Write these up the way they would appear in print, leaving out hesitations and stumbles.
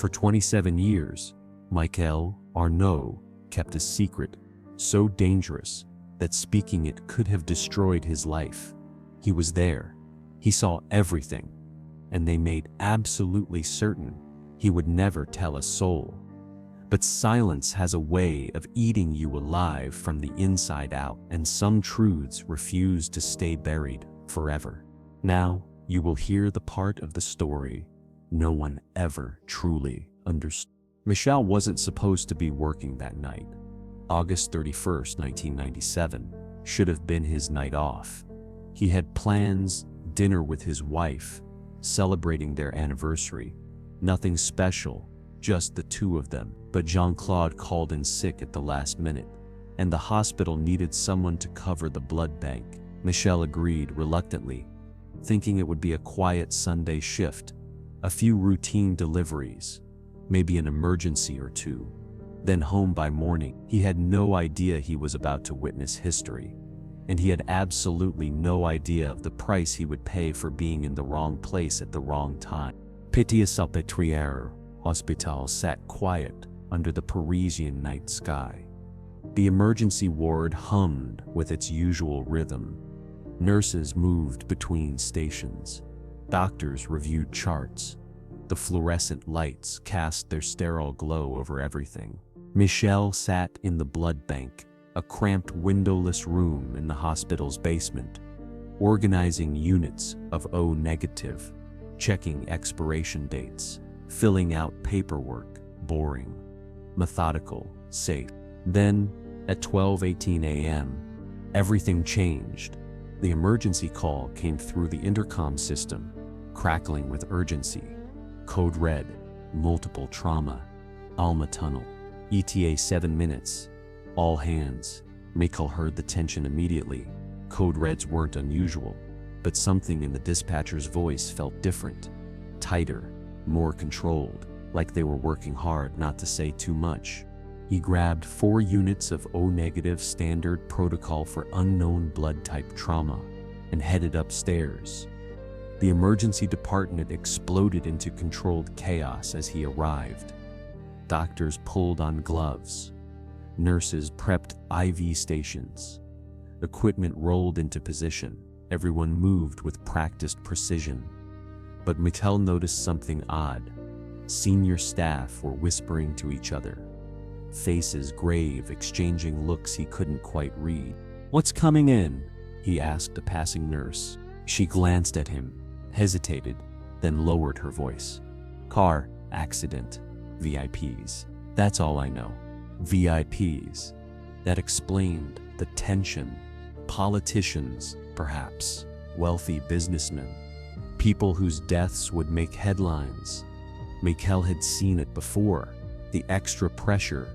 For 27 years, Michael Arnaud kept a secret so dangerous that speaking it could have destroyed his life. He was there. He saw everything, and they made absolutely certain he would never tell a soul. But silence has a way of eating you alive from the inside out, and some truths refuse to stay buried forever. Now, you will hear the part of the story no one ever truly understood. Michel wasn't supposed to be working that night. August 31st, 1997, should have been his night off. He had plans, dinner with his wife, celebrating their anniversary. Nothing special, just the two of them. But Jean-Claude called in sick at the last minute, and the hospital needed someone to cover the blood bank. Michel agreed reluctantly, thinking it would be a quiet Sunday shift, a few routine deliveries, maybe an emergency or two, then home by morning. He had no idea he was about to witness history, and he had absolutely no idea of the price he would pay for being in the wrong place at the wrong time. Pitié-Salpêtrière Hospital sat quiet under the Parisian night sky. The emergency ward hummed with its usual rhythm. Nurses moved between stations. Doctors reviewed charts. The fluorescent lights cast their sterile glow over everything. Michel sat in the blood bank, a cramped windowless room in the hospital's basement, organizing units of O negative, checking expiration dates, filling out paperwork, boring, methodical, safe. Then, at 12:18 a.m., everything changed. The emergency call came through the intercom system, crackling with urgency. Code red, multiple trauma, Alma Tunnel, ETA 7 minutes, all hands. Michael heard the tension immediately. Code reds weren't unusual, but something in the dispatcher's voice felt different, tighter, more controlled, like they were working hard not to say too much. He grabbed 4 units of O-negative standard protocol for unknown blood type trauma and headed upstairs. The emergency department exploded into controlled chaos as he arrived. Doctors pulled on gloves. Nurses prepped IV stations. Equipment rolled into position. Everyone moved with practiced precision. But Michel noticed something odd. Senior staff were whispering to each other. Faces grave, exchanging looks he couldn't quite read. "What's coming in?" he asked a passing nurse. She glanced at him, hesitated, then lowered her voice. "Car accident. VIPs. That's all I know." VIPs. That explained the tension. Politicians, perhaps. Wealthy businessmen. People whose deaths would make headlines. Michel had seen it before. The extra pressure.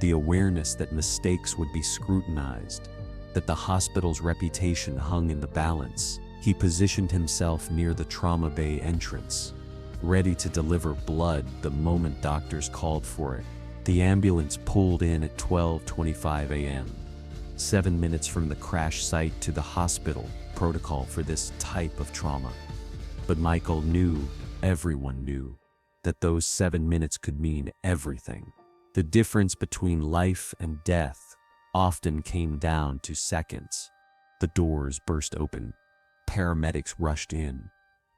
The awareness that mistakes would be scrutinized. That the hospital's reputation hung in the balance. He positioned himself near the trauma bay entrance, ready to deliver blood the moment doctors called for it. The ambulance pulled in at 12:25 a.m., 7 minutes from the crash site to the hospital, protocol for this type of trauma. But Michael knew, everyone knew, that those 7 minutes could mean everything. The difference between life and death often came down to seconds. The doors burst open. Paramedics rushed in,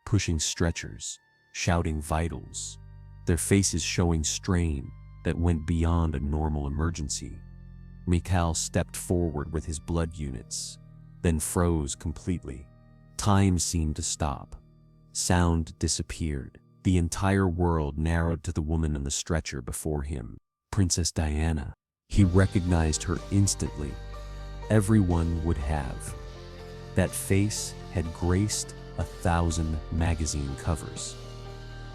pushing stretchers, shouting vitals, their faces showing strain that went beyond a normal emergency. Michel stepped forward with his blood units, then froze completely. Time seemed to stop. Sound disappeared. The entire world narrowed to the woman on the stretcher before him, Princess Diana. He recognized her instantly. Everyone would have. That face had graced 1,000 magazine covers.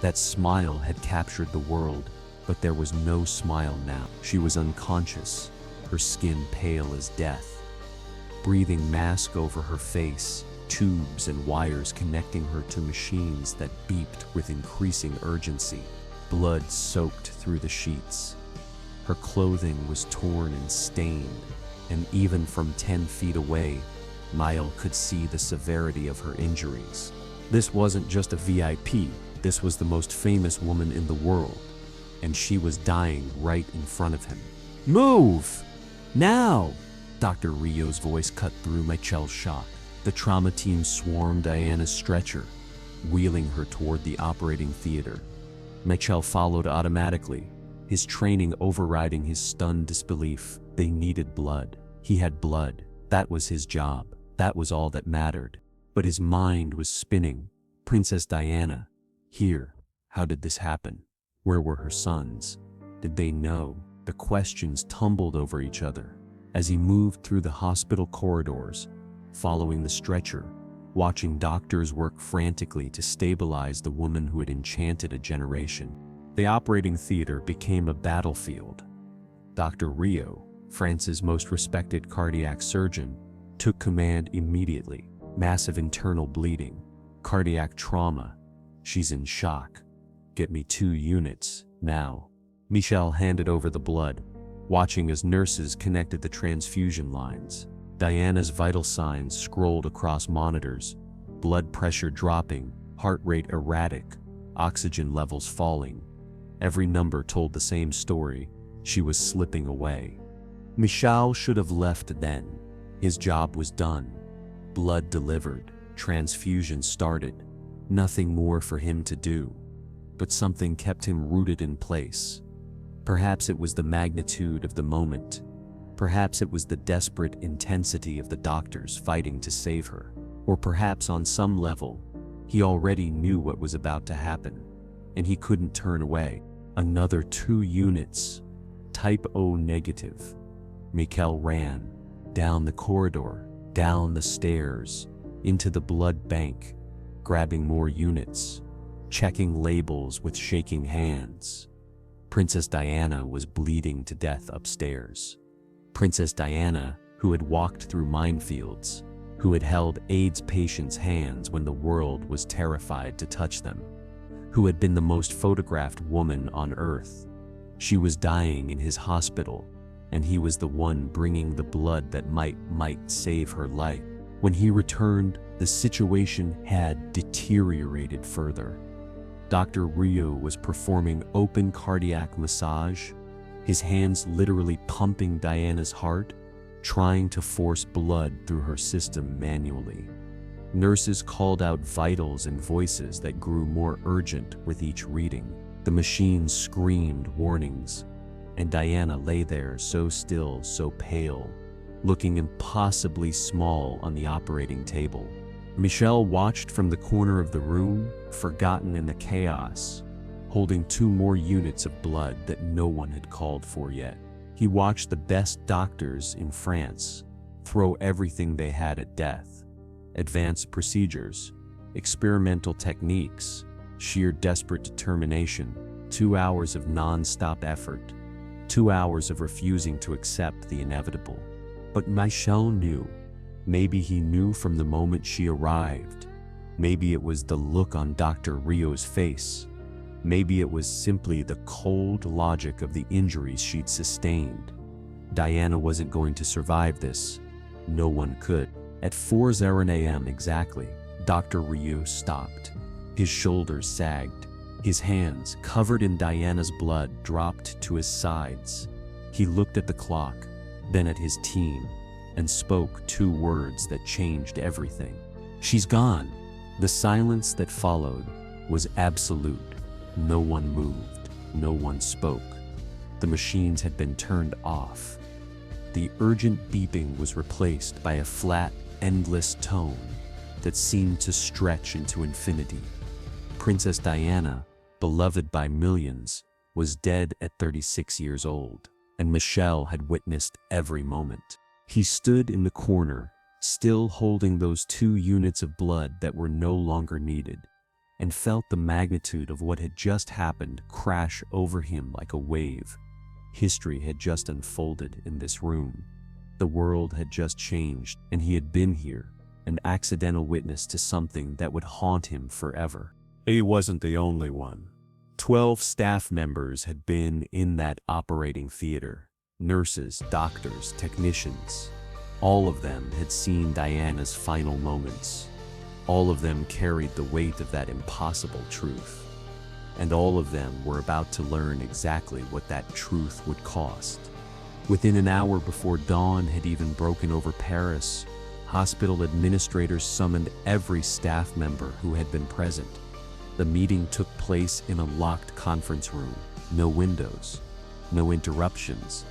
That smile had captured the world, but there was no smile now. She was unconscious, her skin pale as death. Breathing mask over her face, tubes and wires connecting her to machines that beeped with increasing urgency. Blood soaked through the sheets. Her clothing was torn and stained, and even from 10 feet away, Michael could see the severity of her injuries. This wasn't just a VIP, this was the most famous woman in the world. and she was dying right in front of him. "Move! Now!" Dr. Rio's voice cut through Michelle's shock. The trauma team swarmed Diana's stretcher, wheeling her toward the operating theater. Michelle followed automatically, his training overriding his stunned disbelief. They needed blood. He had blood. That was his job. That was all that mattered. But his mind was spinning. Princess Diana, here. How did this happen? Where were her sons? Did they know? The questions tumbled over each other as he moved through the hospital corridors, following the stretcher, watching doctors work frantically to stabilize the woman who had enchanted a generation. The operating theater became a battlefield. Dr. Rio, France's most respected cardiac surgeon, took command immediately. Massive internal bleeding, cardiac trauma. She's in shock. Get me 2 units, now. Michelle handed over the blood, watching as nurses connected the transfusion lines. Diana's vital signs scrolled across monitors, blood pressure dropping, heart rate erratic, oxygen levels falling. Every number told the same story. She was slipping away. Michel should have left then. His job was done. Blood delivered, transfusion started. Nothing more for him to do. But something kept him rooted in place. Perhaps it was the magnitude of the moment. Perhaps it was the desperate intensity of the doctors fighting to save her. Or perhaps on some level, he already knew what was about to happen, and he couldn't turn away. Another 2 units. Type O negative. Mikel ran, down the corridor, down the stairs, into the blood bank, grabbing more units, checking labels with shaking hands. Princess Diana was bleeding to death upstairs. Princess Diana, who had walked through minefields, who had held AIDS patients' hands when the world was terrified to touch them, who had been the most photographed woman on earth. She was dying in his hospital, and he was the one bringing the blood that might save her life. When he returned, the situation had deteriorated further. Dr. Rio was performing open cardiac massage, his hands literally pumping Diana's heart, trying to force blood through her system manually. Nurses called out vitals and voices that grew more urgent with each reading. The machine screamed warnings, and Diana lay there so still, so pale, looking impossibly small on the operating table. Michel watched from the corner of the room, forgotten in the chaos, holding 2 more units of blood that no one had called for yet. He watched the best doctors in France throw everything they had at death. Advanced procedures, experimental techniques, sheer desperate determination, 2 hours of non-stop effort, 2 hours of refusing to accept the inevitable. But Michel knew. Maybe he knew from the moment she arrived. Maybe it was the look on Dr. Rio's face. Maybe it was simply the cold logic of the injuries she'd sustained. Diana wasn't going to survive this. No one could. At 4:00 a.m. exactly, Dr. Rio stopped. His shoulders sagged. His hands, covered in Diana's blood, dropped to his sides. He looked at the clock, then at his team, and spoke 2 words that changed everything. "She's gone." The silence that followed was absolute. No one moved. No one spoke. The machines had been turned off. The urgent beeping was replaced by a flat, endless tone that seemed to stretch into infinity. Princess Diana, beloved by millions, was dead at 36 years old, and Michel had witnessed every moment. He stood in the corner, still holding those 2 units of blood that were no longer needed, and felt the magnitude of what had just happened crash over him like a wave. History had just unfolded in this room. The world had just changed, and he had been here, an accidental witness to something that would haunt him forever. He wasn't the only one. 12 staff members had been in that operating theater. Nurses, doctors, technicians. All of them had seen Diana's final moments. All of them carried the weight of that impossible truth. and all of them were about to learn exactly what that truth would cost. Within an hour before dawn had even broken over Paris, hospital administrators summoned every staff member who had been present. The meeting took place in a locked conference room. No windows, no interruptions,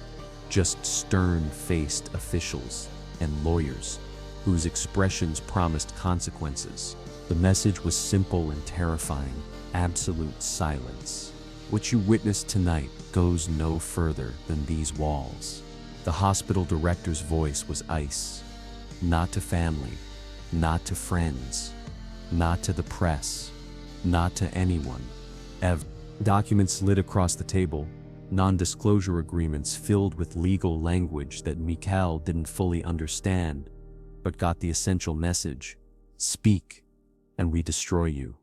just stern-faced officials and lawyers whose expressions promised consequences. The message was simple and terrifying: absolute silence. What you witnessed tonight goes no further than these walls. The hospital director's voice was ice. Not to family, not to friends, not to the press, not to anyone. Documents slid across the table, non-disclosure agreements filled with legal language that Mikhail didn't fully understand, but got the essential message: speak, and we destroy you.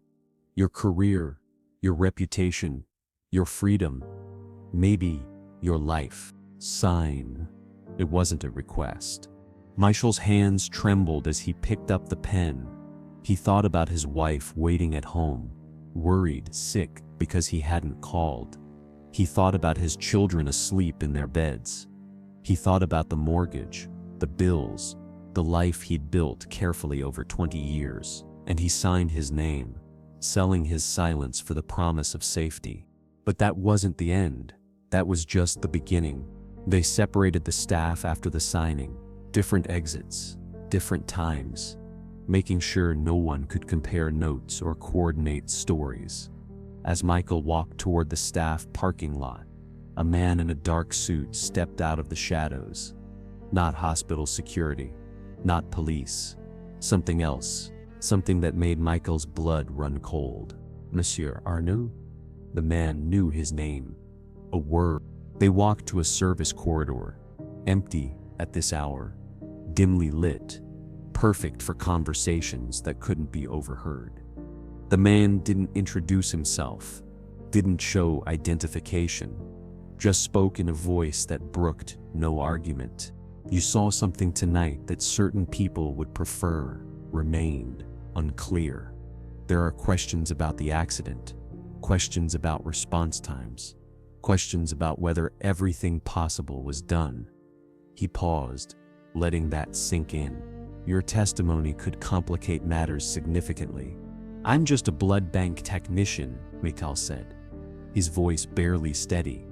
Your career, your reputation, your freedom, maybe your life. Sign. It wasn't a request. Michael's hands trembled as he picked up the pen. He thought about his wife waiting at home, worried, sick because he hadn't called. He thought about his children asleep in their beds. He thought about the mortgage, the bills, the life he'd built carefully over 20 years, and he signed his name, selling his silence for the promise of safety. But that wasn't the end. That was just the beginning. They separated the staff after the signing, different exits, different times, making sure no one could compare notes or coordinate stories. As Michael walked toward the staff parking lot, a man in a dark suit stepped out of the shadows. Not hospital security, not police, something else, something that made Michael's blood run cold. Monsieur Arnoux? The man knew his name. A word. They walked to a service corridor, empty at this hour, dimly lit, perfect for conversations that couldn't be overheard. The man didn't introduce himself, didn't show identification, just spoke in a voice that brooked no argument. You saw something tonight that certain people would prefer remained unclear. There are questions about the accident, questions about response times, questions about whether everything possible was done. He paused, letting that sink in. Your testimony could complicate matters significantly. I'm just a blood bank technician, Mikhail said, his voice barely steady.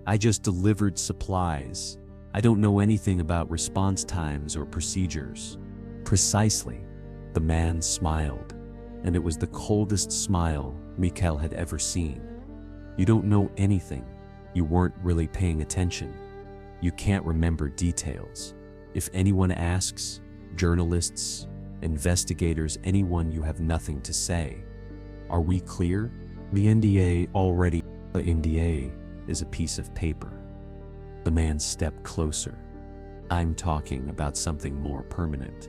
I just delivered supplies. I don't know anything about response times or procedures. Precisely. The man smiled, and it was the coldest smile Mikhail had ever seen. You don't know anything. You weren't really paying attention. You can't remember details. If anyone asks, journalists, investigators, anyone, you have nothing to say. Are we clear? The NDA already. The NDA is a piece of paper. The man stepped closer. I'm talking about something more permanent.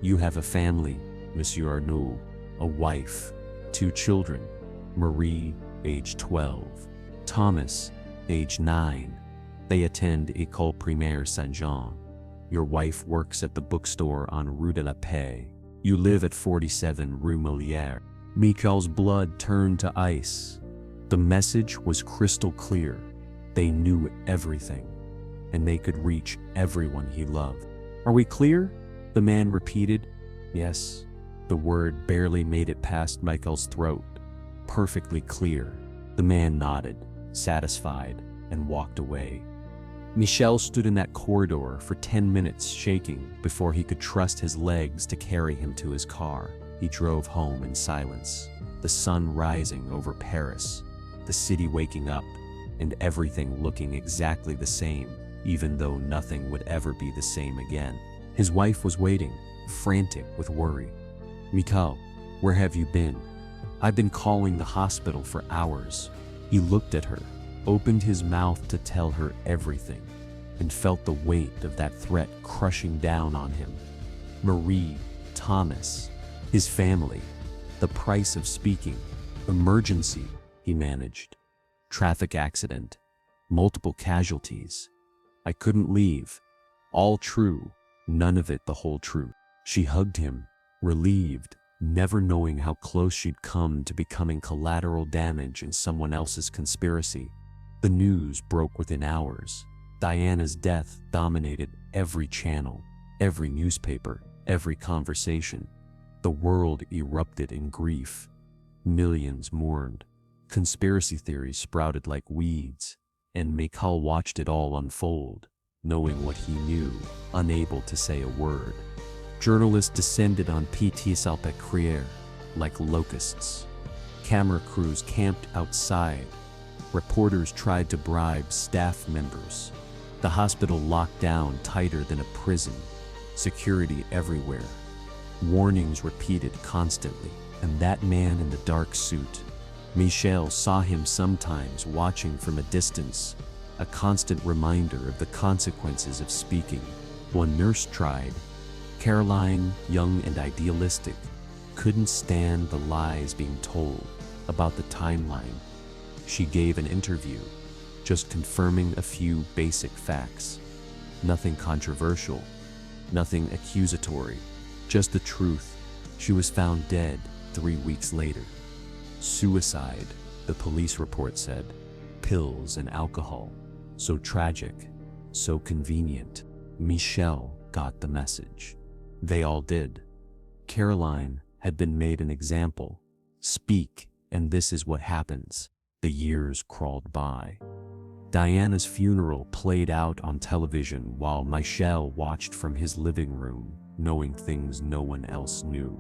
You have a family, Monsieur Arnoux, a wife, 2 children, Marie, age 12, Thomas, age 9. They attend École Primaire Saint-Jean. Your wife works at the bookstore on Rue de la Paix. You live at 47 Rue Molière. Mikhail's blood turned to ice. The message was crystal clear. They knew everything, and they could reach everyone he loved. Are we clear? The man repeated. Yes. The word barely made it past Michael's throat. Perfectly clear. The man nodded, satisfied, and walked away. Michel stood in that corridor for 10 minutes shaking before he could trust his legs to carry him to his car. He drove home in silence, the sun rising over Paris, the city waking up, and everything looking exactly the same, even though nothing would ever be the same again. His wife was waiting, frantic with worry. Mikhail, where have you been? I've been calling the hospital for hours. He looked at her, opened his mouth to tell her everything, and felt the weight of that threat crushing down on him. Marie, Thomas, his family, the price of speaking, emergency, he managed. Traffic accident, multiple casualties. I couldn't leave. All true, none of it the whole truth. She hugged him, relieved, never knowing how close she'd come to becoming collateral damage in someone else's conspiracy. The news broke within hours. Diana's death dominated every channel, every newspaper, every conversation. The world erupted in grief. Millions mourned. Conspiracy theories sprouted like weeds, and Mikhail watched it all unfold, knowing what he knew, unable to say a word. Journalists descended on Pitié-Salpêtrière like locusts. Camera crews camped outside. Reporters tried to bribe staff members. The hospital locked down tighter than a prison. Security everywhere. Warnings repeated constantly, and that man in the dark suit, Michel saw him sometimes watching from a distance, a constant reminder of the consequences of speaking. One nurse tried. Caroline, young and idealistic, couldn't stand the lies being told about the timeline. She gave an interview, just confirming a few basic facts. Nothing controversial, nothing accusatory, just the truth. She was found dead 3 weeks later. Suicide, the police report said. Pills and alcohol. So tragic, so convenient. Michel got the message. They all did. Caroline had been made an example. Speak, and this is what happens. The years crawled by. Diana's funeral played out on television while Michel watched from his living room, knowing things no one else knew.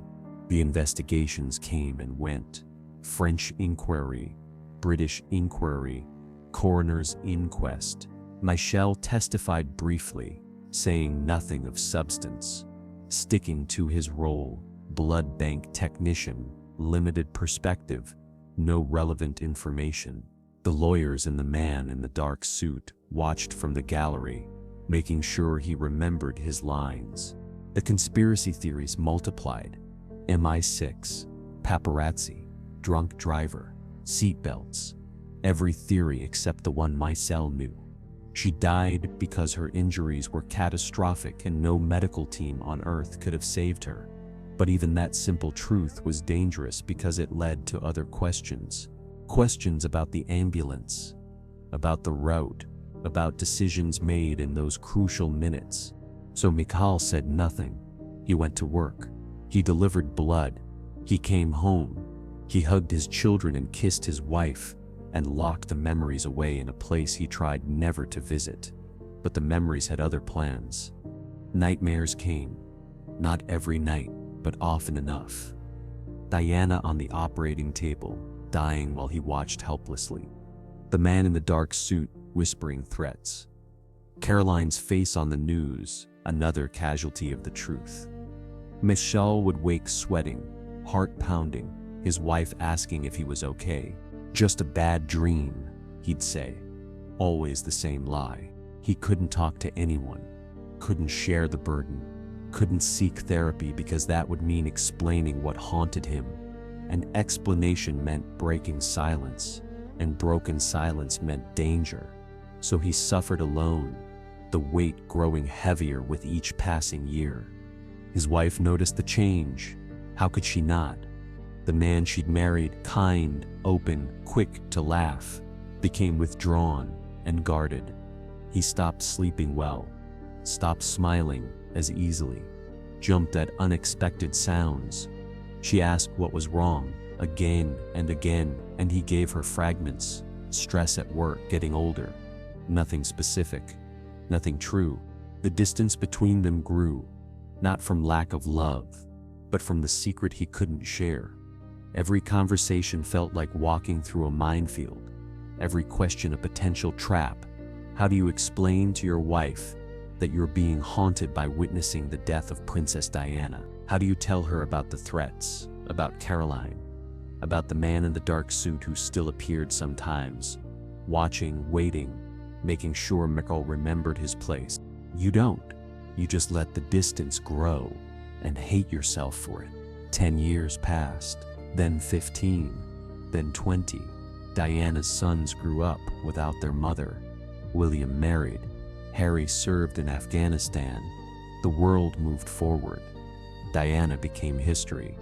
The investigations came and went. French inquiry, British inquiry, coroner's inquest. Michel testified briefly, saying nothing of substance, sticking to his role, blood bank technician, limited perspective, no relevant information. The lawyers and the man in the dark suit watched from the gallery, making sure he remembered his lines. The conspiracy theories multiplied. MI6, paparazzi, drunk driver, seatbelts. Every theory except the one Michel knew. She died because her injuries were catastrophic and no medical team on Earth could have saved her. But even that simple truth was dangerous because it led to other questions. Questions about the ambulance, about the route, about decisions made in those crucial minutes. So Mikhail said nothing. He went to work. He delivered blood. He came home. He hugged his children and kissed his wife, and locked the memories away in a place he tried never to visit. But the memories had other plans. Nightmares came. Not every night, but often enough. Diana on the operating table, dying while he watched helplessly. The man in the dark suit whispering threats. Caroline's face on the news, another casualty of the truth. Michel would wake sweating, heart pounding, his wife asking if he was okay. Just a bad dream, he'd say. Always the same lie. He couldn't talk to anyone, couldn't share the burden, couldn't seek therapy because that would mean explaining what haunted him. An explanation meant breaking silence, and broken silence meant danger. So he suffered alone, the weight growing heavier with each passing year. His wife noticed the change. How could she not? The man she'd married, kind, open, quick to laugh, became withdrawn and guarded. He stopped sleeping well, stopped smiling as easily, jumped at unexpected sounds. She asked what was wrong, again and again, and he gave her fragments. Stress at work, getting older. Nothing specific, nothing true. The distance between them grew, not from lack of love, but from the secret he couldn't share. Every conversation felt like walking through a minefield. Every question a potential trap. How do you explain to your wife that you're being haunted by witnessing the death of Princess Diana? How do you tell her about the threats, about Caroline, about the man in the dark suit who still appeared sometimes, watching, waiting, making sure Mikhail remembered his place? You don't. You just let the distance grow and hate yourself for it. 10 years passed, then 15, then 20. Diana's sons grew up without their mother. William married. Harry served in Afghanistan. The world moved forward. Diana became history.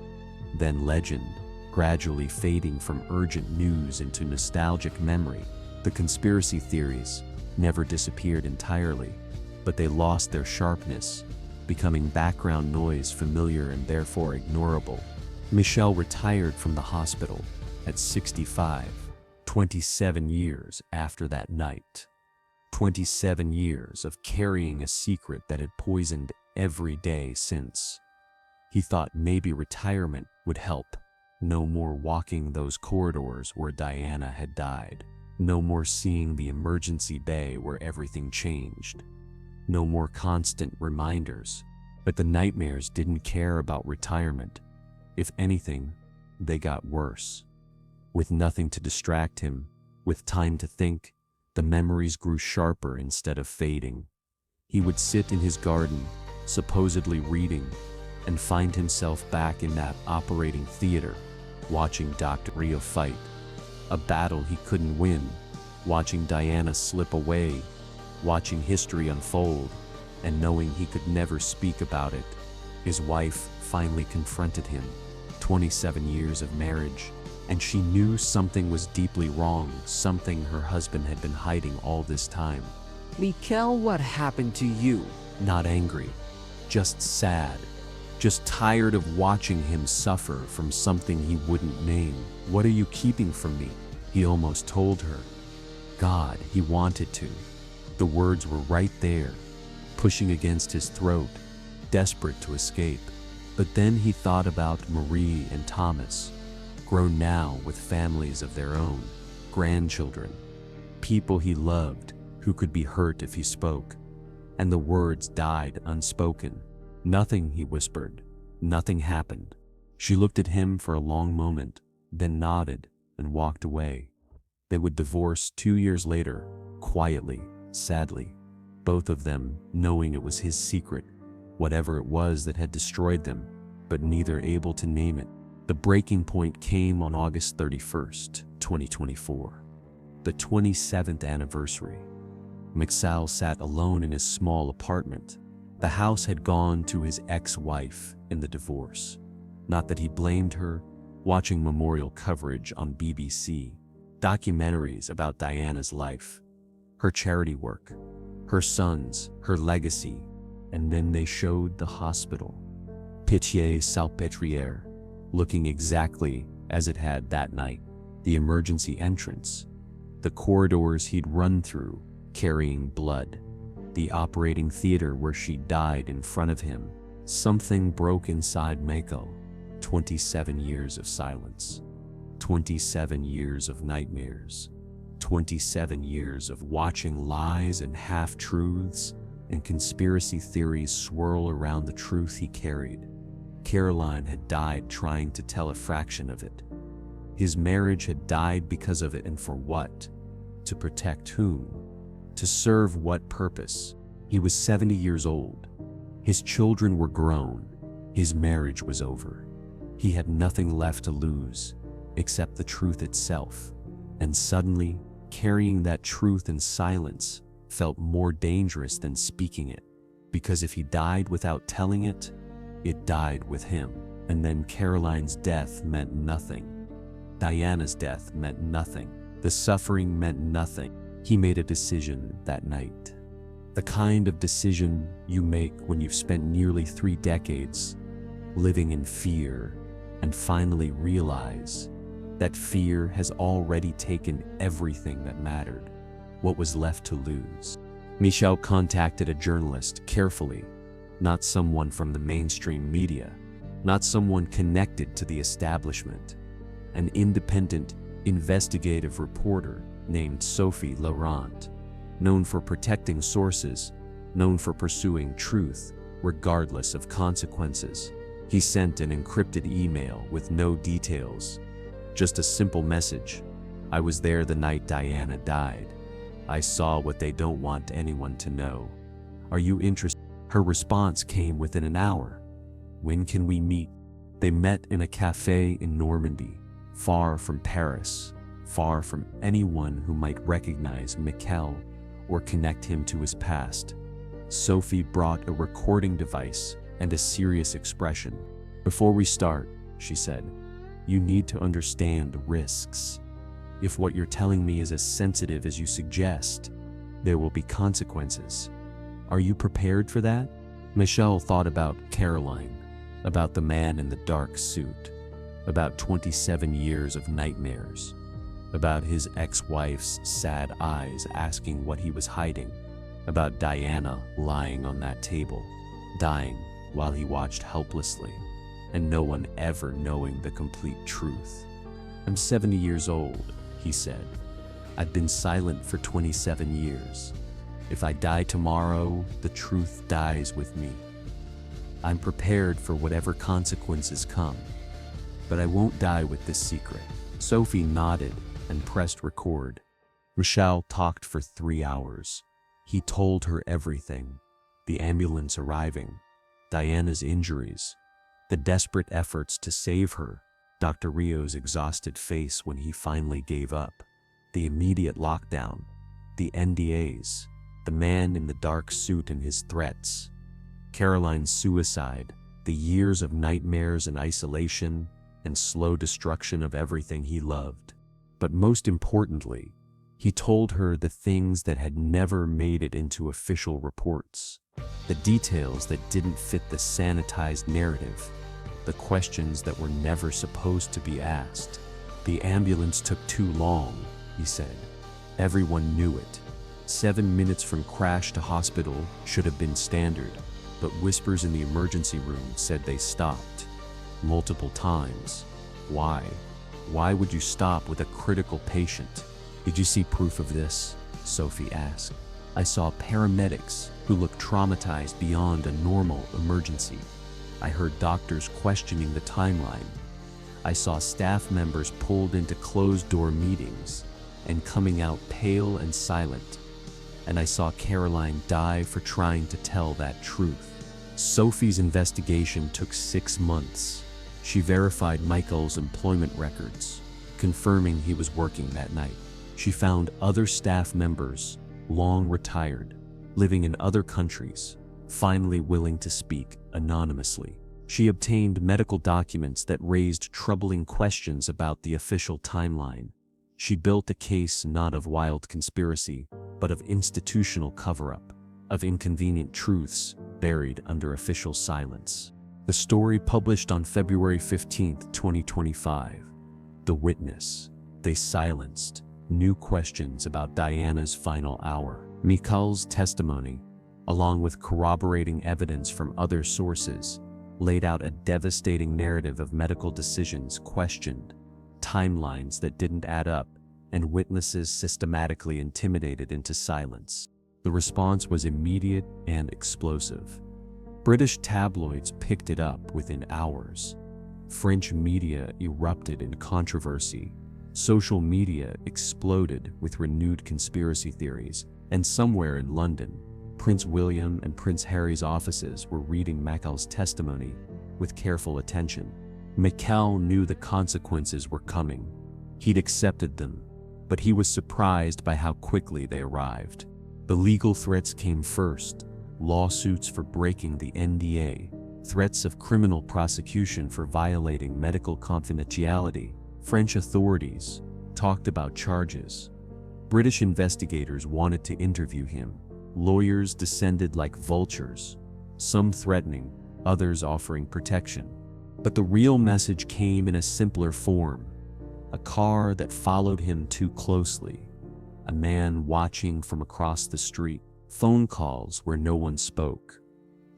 then legend, gradually fading from urgent news into nostalgic memory. The conspiracy theories never disappeared entirely, but they lost their sharpness, becoming background noise, familiar and therefore ignorable. Michelle retired from the hospital at 65, 27 years after that night. 27 years of carrying a secret that had poisoned every day since. He thought maybe retirement would help. No more walking those corridors where Diana had died. No more seeing the emergency bay where everything changed. No more constant reminders. But the nightmares didn't care about retirement. If anything, they got worse. With nothing to distract him, with time to think, the memories grew sharper instead of fading. He would sit in his garden, supposedly reading, and find himself back in that operating theater, watching Dr. Rio fight, a battle he couldn't win, watching Diana slip away, watching history unfold, and knowing he could never speak about it. His wife finally confronted him. 27 years of marriage, and she knew something was deeply wrong, something her husband had been hiding all this time. Mikel, what happened to you? Not angry, just sad, just tired of watching him suffer from something he wouldn't name. What are you keeping from me? He almost told her. God, he wanted to. The words were right there, pushing against his throat, desperate to escape. But then he thought about Marie and Thomas, grown now with families of their own, grandchildren, people he loved who could be hurt if he spoke. And the words died unspoken. Nothing, he whispered. Nothing happened. She looked at him for a long moment, then nodded and walked away. They would divorce 2 years later, quietly, sadly, both of them knowing it was his secret, whatever it was that had destroyed them, but neither able to name it. The breaking point came on August 31st, 2024, the 27th anniversary. Michel sat alone in his small apartment. The house had gone to his ex-wife in the divorce. Not that he blamed her, watching memorial coverage on BBC, documentaries about Diana's life, her charity work, her sons, her legacy, and then they showed the hospital, Pitié-Salpêtrière, looking exactly as it had that night. The emergency entrance, the corridors he'd run through, carrying blood, the operating theater where she died in front of him. Something broke inside Michel. 27 years of silence, 27 years of nightmares, 27 years of watching lies and half-truths and conspiracy theories swirl around the truth he carried. Caroline had died trying to tell a fraction of it. His marriage had died because of it, and for what? To protect whom? To serve what purpose? He was 70 years old. His children were grown. His marriage was over. He had nothing left to lose, except the truth itself. And suddenly, carrying that truth in silence felt more dangerous than speaking it. Because if he died without telling it, it died with him. And then Caroline's death meant nothing. Diana's death meant nothing. The suffering meant nothing. He made a decision that night. The kind of decision you make when you've spent nearly 3 decades living in fear and finally realize that fear has already taken everything that mattered. What was left to lose? Michel contacted a journalist carefully, not someone from the mainstream media, not someone connected to the establishment, an independent, investigative reporter named Sophie Laurent, known for protecting sources, known for pursuing truth, regardless of consequences. He sent an encrypted email with no details, just a simple message. I was there the night Diana died. I saw what they don't want anyone to know. Are you interested? Her response came within an hour. When can we meet? They met in a cafe in Normandy, far from Paris, far from anyone who might recognize Michel or connect him to his past. Sophie brought a recording device and a serious expression. Before we start, she said. You need to understand the risks. If what you're telling me is as sensitive as you suggest, there will be consequences. Are you prepared for that? Michelle thought about Caroline, about the man in the dark suit, about 27 years of nightmares, about his ex-wife's sad eyes asking what he was hiding, about Diana lying on that table, dying while he watched helplessly, and no one ever knowing the complete truth. I'm 70 years old, he said. I've been silent for 27 years. If I die tomorrow, the truth dies with me. I'm prepared for whatever consequences come, but I won't die with this secret. Sophie nodded and pressed record. Michelle talked for 3 hours. He told her everything: the ambulance arriving, Diana's injuries, the desperate efforts to save her, Dr. Rio's exhausted face when he finally gave up, the immediate lockdown, the NDAs, the man in the dark suit and his threats, Caroline's suicide, the years of nightmares and isolation and slow destruction of everything he loved. But most importantly, he told her the things that had never made it into official reports, the details that didn't fit the sanitized narrative, the questions that were never supposed to be asked. The ambulance took too long, he said. Everyone knew it. 7 minutes from crash to hospital should have been standard, but whispers in the emergency room said they stopped. Multiple times. Why? Why would you stop with a critical patient? Did you see proof of this? Sophie asked. I saw paramedics who looked traumatized beyond a normal emergency. I heard doctors questioning the timeline. I saw staff members pulled into closed-door meetings and coming out pale and silent. And I saw Caroline die for trying to tell that truth. Sophie's investigation took 6 months. She verified Michael's employment records, confirming he was working that night. She found other staff members, long retired, living in other countries, finally willing to speak anonymously. She obtained medical documents that raised troubling questions about the official timeline. She built a case not of wild conspiracy, but of institutional cover-up, of inconvenient truths buried under official silence. The story published on February 15, 2025. The Witness. They silenced new questions about Diana's final hour. Michal's testimony, along with corroborating evidence from other sources, laid out a devastating narrative of medical decisions questioned, timelines that didn't add up, and witnesses systematically intimidated into silence. The response was immediate and explosive. British tabloids picked it up within hours. French media erupted in controversy. Social media exploded with renewed conspiracy theories, and somewhere in London, Prince William and Prince Harry's offices were reading Michal's testimony with careful attention. Michal knew the consequences were coming. He'd accepted them, but he was surprised by how quickly they arrived. The legal threats came first: lawsuits for breaking the NDA, threats of criminal prosecution for violating medical confidentiality. French authorities talked about charges. British investigators wanted to interview him. Lawyers descended like vultures, some threatening, others offering protection. But the real message came in a simpler form: a car that followed him too closely, a man watching from across the street, phone calls where no one spoke.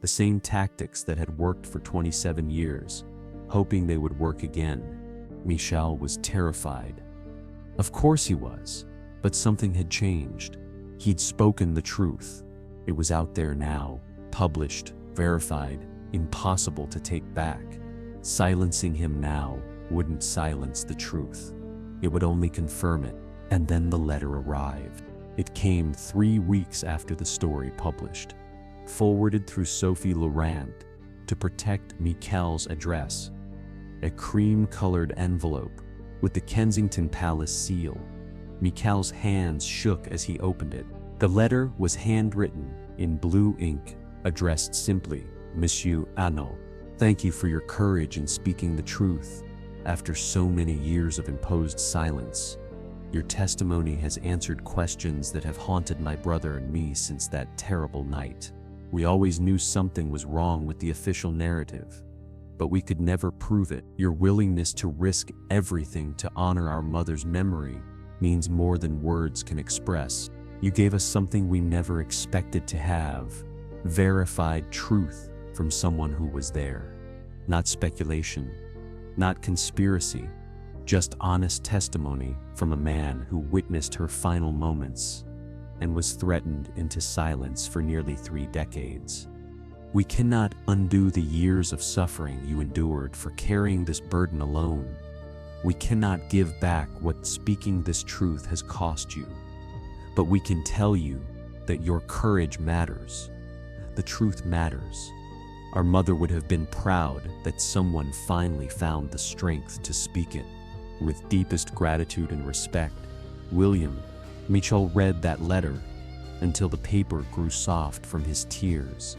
The same tactics that had worked for 27 years, hoping they would work again. Michal was terrified. Of course he was, but something had changed. He'd spoken the truth. It was out there now, published, verified, impossible to take back. Silencing him now wouldn't silence the truth. It would only confirm it. And then the letter arrived. It came 3 weeks after the story published, forwarded through Sophie Laurent to protect Michal's address. A cream-colored envelope with the Kensington Palace seal. Michal's hands shook as he opened it. The letter was handwritten in blue ink, addressed simply, Monsieur Anno. Thank you for your courage in speaking the truth after so many years of imposed silence. Your testimony has answered questions that have haunted my brother and me since that terrible night. We always knew something was wrong with the official narrative, but we could never prove it. Your willingness to risk everything to honor our mother's memory means more than words can express. You gave us something we never expected to have: verified truth from someone who was there. Not speculation, not conspiracy, just honest testimony from a man who witnessed her final moments and was threatened into silence for nearly 3 decades. We cannot undo the years of suffering you endured for carrying this burden alone. We cannot give back what speaking this truth has cost you, but we can tell you that your courage matters. The truth matters. Our mother would have been proud that someone finally found the strength to speak it. With deepest gratitude and respect, William. Michel read that letter until the paper grew soft from his tears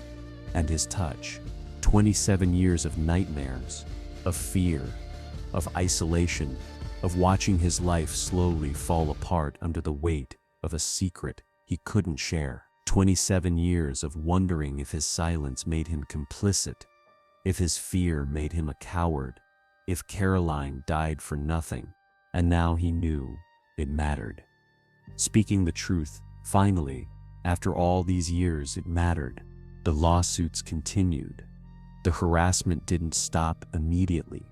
and his touch. 27 years of nightmares, of fear, of isolation, of watching his life slowly fall apart under the weight of a secret he couldn't share. 27 years of wondering if his silence made him complicit, if his fear made him a coward, if Caroline died for nothing. And now he knew it mattered. Speaking the truth, finally, after all these years, it mattered. The lawsuits continued. The harassment didn't stop immediately.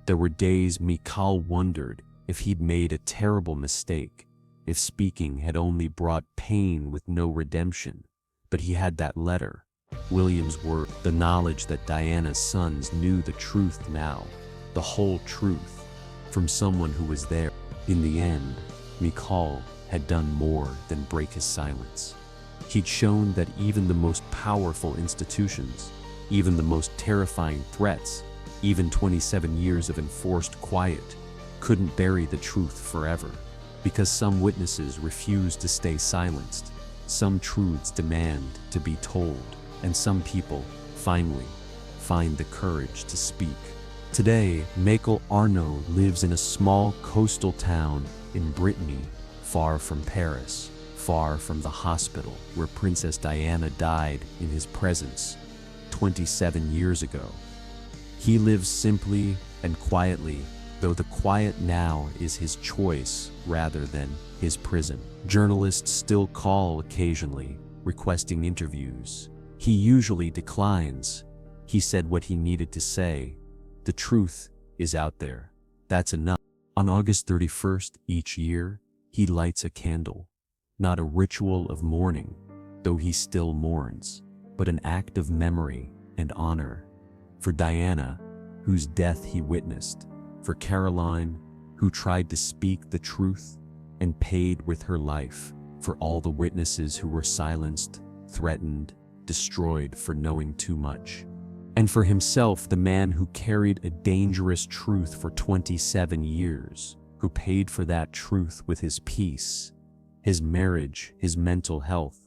There were days Michal wondered if he'd made a terrible mistake, if speaking had only brought pain with no redemption. But he had that letter, William's word, the knowledge that Diana's sons knew the truth now, the whole truth, from someone who was there. In the end, Michal had done more than break his silence. He'd shown that even the most powerful institutions, even the most terrifying threats, even 27 years of enforced quiet, couldn't bury the truth forever. Because some witnesses refuse to stay silenced, some truths demand to be told, and some people, finally, find the courage to speak. Today, Michel Arnaud lives in a small coastal town in Brittany, far from Paris, far from the hospital where Princess Diana died in his presence 27 years ago. He lives simply and quietly, though the quiet now is his choice rather than his prison. Journalists still call occasionally, requesting interviews. He usually declines. He said what he needed to say. The truth is out there. That's enough. On August 31st each year, he lights a candle. Not a ritual of mourning, though he still mourns, but an act of memory and honor. For Diana, whose death he witnessed. For Caroline, who tried to speak the truth and paid with her life. For all the witnesses who were silenced, threatened, destroyed for knowing too much. And for himself, the man who carried a dangerous truth for 27 years, who paid for that truth with his peace, his marriage, his mental health,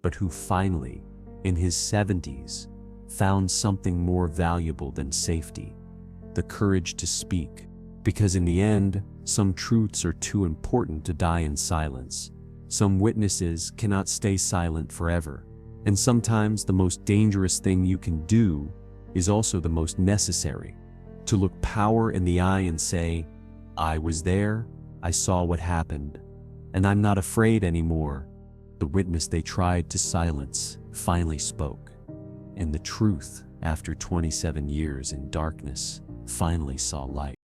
but who finally, in his 70s, found something more valuable than safety: the courage to speak. Because in the end, some truths are too important to die in silence. Some witnesses cannot stay silent forever. And sometimes the most dangerous thing you can do is also the most necessary. To look power in the eye and say, "I was there, I saw what happened, and I'm not afraid anymore." The witness they tried to silence finally spoke. And the truth, after 27 years in darkness, finally saw light.